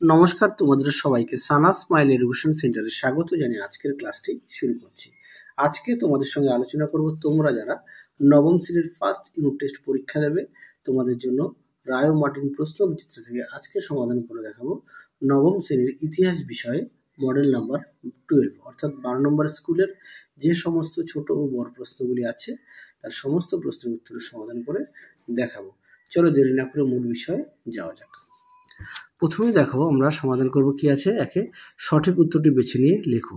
নমস্কার, তোমাদের সবাইকে সানা স্মাইল এডুকেশন সেন্টারে স্বাগত জানিয়ে আজকের ক্লাসটি শুরু করছি। আজকে তোমাদের সঙ্গে আলোচনা করব তোমরা যারা নবম শ্রেণীর ফার্স্ট ইউনিট টেস্ট পরীক্ষা দেবে তোমাদের জন্য রায় ও মার্টিন প্রশ্ন বিচিত্র থেকে আজকে সমাধান করে দেখাবো নবম শ্রেণীর ইতিহাস বিষয়ে মডেল নাম্বার 12 অর্থাৎ 12 নম্বর স্কুলের যে সমস্ত ছোট ও বড় প্রশ্নগুলি আছে তার সমস্ত প্রশ্নের উত্তরের সমাধান করে দেখাবো। চলো দেরি না করে মূল বিষয়ে যাওয়া যাক। প্রথমে দেখো আমরা সমাধান করব কি আছে। একে সঠিক উত্তরটি বেছে নিয়ে লেখো।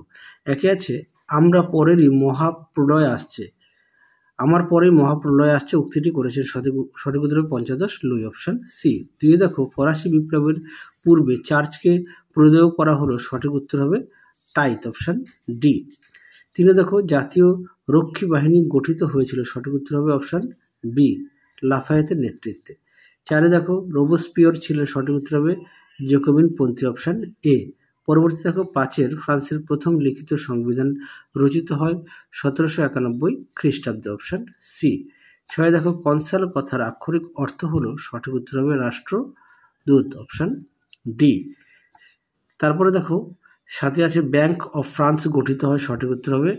একে আছে আমরা পরেরই মহাপ্রলয় আসছে, আমার পরেই মহাপ্রলয় আসছে উক্তিটি করেছেন সঠিক উত্তর পঞ্চদশ লুই, অপশন সি। দুই দেখো ফরাসি বিপ্লবের পূর্বে চার্চকে প্রদেয় করা হলো, সঠিক উত্তর হবে টাইথ, অপশন ডি। তিনে দেখো জাতীয় রক্ষী বাহিনী গঠিত হয়েছিল, সঠিক উত্তর হবে অপশন বি, লাফায়েতের নেতৃত্বে। চারে দেখো রোবসপিয়র ছিলেন, সঠিক উত্তর হবে জ্যাকোবিন পন্থী, অপশন এ। পরবর্তী দেখো পাঁচের ফ্রান্সের প্রথম লিখিত সংবিধান রচিত হয় 1791 খ্রিস্টাব্দে, অপশন সি। ছয় দেখো কনসাল কথার আক্ষরিক অর্থ হলো, সঠিক উত্তর হবে রাষ্ট্রদূত, অপশন ডি। তারপরে দেখো সাথে আছে ব্যাংক অফ ফ্রান্স গঠিত হয়, সঠিক উত্তর হবে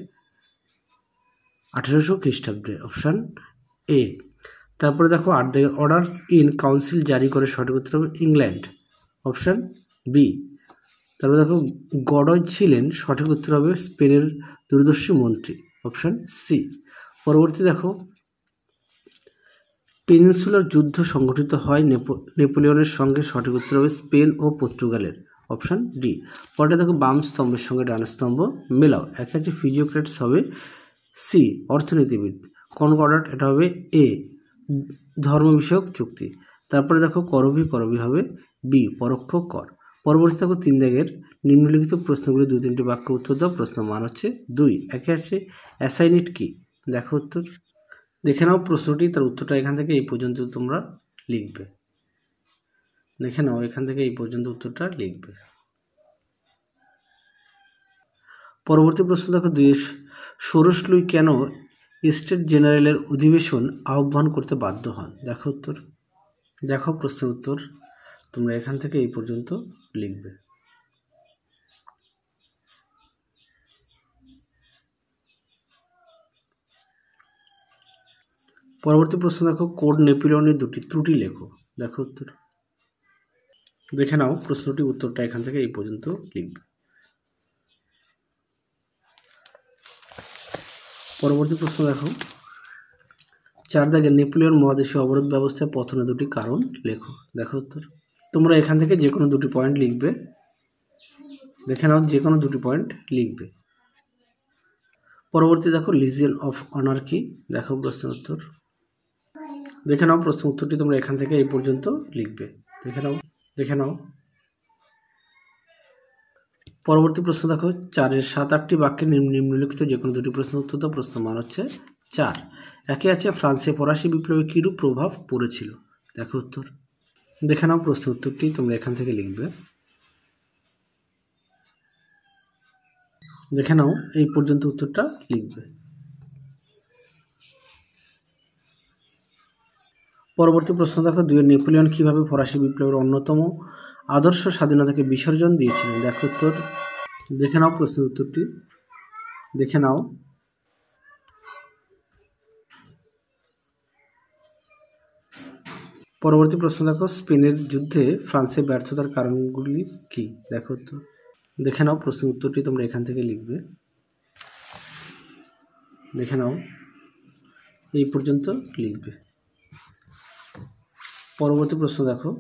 1800 খ্রিস্টাব্দে, অপশন এ। তারপরে দেখো আট দেখে অর্ডার্স ইন কাউন্সিল জারি করে, সঠিক উত্তর হবে ইংল্যান্ড, অপশন বি। তারপরে দেখো গডজ ছিলেন, সঠিক উত্তর হবে স্পেনের দূরদর্শী মন্ত্রী, অপশন সি। পরবর্তী দেখো পেনিনসুলার যুদ্ধ সংঘটিত হয় নেপোলিয়নের সঙ্গে, সঠিক উত্তর হবে স্পেন ও পর্তুগালের, অপশন ডি। পরে দেখো বাম স্তম্ভের সঙ্গে ডান স্তম্ভ মেলাও। একে আছে ফিজিওক্রেটস হবে সি, অর্থনীতিবিদ। কনকর্ডাট এটা হবে এ, ধর্ম বিষয়ক চুক্তি। তারপরে দেখো করবি হবে বি, পরোক্ষ কর। পরবর্তী দেখো তিন দাগের নিম্নলিখিত প্রশ্নগুলি দুই তিনটি বাক্য উত্তর দাও। প্রশ্ন মান হচ্ছে 2। একে আছে অ্যাসাইনিট কি, দেখো উত্তর। দেখে নাও প্রশ্নটি, তার উত্তরটা এখান থেকে এই পর্যন্ত তোমরা লিখবে। দেখে নাও এখান থেকে এই পর্যন্ত উত্তরটা লিখবে। পরবর্তী প্রশ্ন দেখো 2 ষোড়শ লুই কেন স্টেট জেনারেলের অধিবেশন আহ্বান করতে বাধ্য হন, দেখো উত্তর। দেখো প্রশ্নের উত্তর তোমরা এখান থেকে এই পর্যন্ত লিখবে। পরবর্তী প্রশ্ন দেখো কোড নেপোলিয়নের দুটি ত্রুটি লেখো, দেখো উত্তর। দেখে নাও প্রশ্নটি উত্তরটা এখান থেকে এই পর্যন্ত লিখবে। পরবর্তী প্রশ্ন দেখো 4 দাগে নেপোলিয়ন মহাদেশীয় অবরোধ ব্যবস্থায় পতনের দুটি কারণ লেখো, দেখো উত্তর। তোমরা এখান থেকে যে কোনো দুটি পয়েন্ট লিখবে। দেখে নাও যে কোনো দুটি পয়েন্ট লিখবে। পরবর্তী দেখো লিজিয়ন অফ অনার কি, দেখো প্রশ্নের উত্তর। দেখে নাও প্রশ্ন উত্তরটি তোমরা এখান থেকে এই পর্যন্ত লিখবে। দেখে নাও। পরবর্তী প্রশ্ন দেখো 4-এর 7-8টি বাক্যে নিম্নলিখিত যে কোনো দুটি প্রশ্ন উত্তর দাও। প্রশ্ন মান হচ্ছে 4। একে আছে ফ্রান্সে ফরাসি বিপ্লবে কিরূপ প্রভাব পড়েছিল, দেখো উত্তর। দেখে নাও প্রশ্ন উত্তরটি তোমরা এখান থেকে লিখবে। দেখে নাও এই পর্যন্ত উত্তরটা লিখবে। পরবর্তী প্রশ্ন দেখো 2 নেপোলিয়ন কিভাবে ফরাসি বিপ্লবের অন্যতম আদর্শ স্বাধীনতাকে বিসর্জন দিয়েছিলেন, দেখো উত্তর। দেখে নাও প্রশ্নের উত্তরটি, দেখে নাও। পরবর্তী প্রশ্ন দেখো স্পেনের যুদ্ধে ফ্রান্সের ব্যর্থতার কারণগুলি কি, দেখো উত্তর। দেখে নাও প্রশ্নের উত্তরটি তোমরা এখান থেকে লিখবে। দেখে নাও এই পর্যন্ত লিখবে। পরবর্তী প্রশ্ন দেখো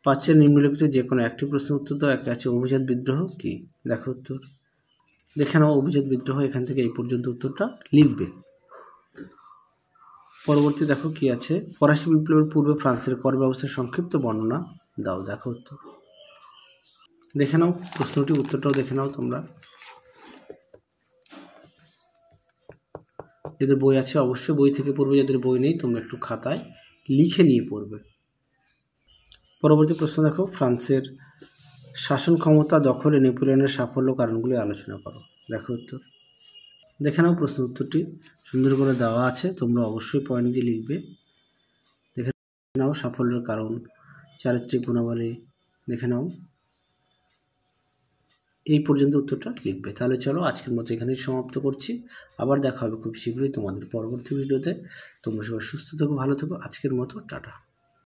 5-এর নিম্নলিখিত যে কোনো একটি প্রশ্নের উত্তর দাও। একে আছে অভিজাত বিদ্রোহ কি, দেখো উত্তর। দেখে নাও অভিজাত বিদ্রোহ এখান থেকে এই পর্যন্ত উত্তরটা লিখবে। পরবর্তী দেখো কি আছে ফরাসি বিপ্লবের পূর্বে ফ্রান্সের কর ব্যবস্থার সংক্ষিপ্ত বর্ণনা দাও, দেখো উত্তর। দেখে নাও প্রশ্নটি উত্তরটাও দেখে নাও তোমরা। যাদের বই আছে অবশ্যই বই থেকে পড়বে, যাদের বই নেই তোমরা একটু খাতায় লিখে নিয়ে পড়বে। পরবর্তী প্রশ্ন দেখো ফ্রান্সের শাসন ক্ষমতা দখলে নেপোলিয়নের সাফল্য কারণগুলি আলোচনা করো, দেখো উত্তর। দেখে নাও প্রশ্ন উত্তরটি সুন্দর করে দেওয়া আছে, তোমরা অবশ্যই পয়েন্ট দিয়ে লিখবে। দেখে নাও সাফল্যের কারণ, চারিত্রিক গুণাবলী, দেখে নাও। এই পর্যন্ত উত্তরটা লিখবে। তাহলে চলো আজকের মতো এখানেই সমাপ্ত করছি। আবার দেখা হবে খুব শীঘ্রই তোমাদের পরবর্তী ভিডিওতে। তোমরা সবাই সুস্থ থেকো, ভালো থেকো। আজকের মতো টাটা।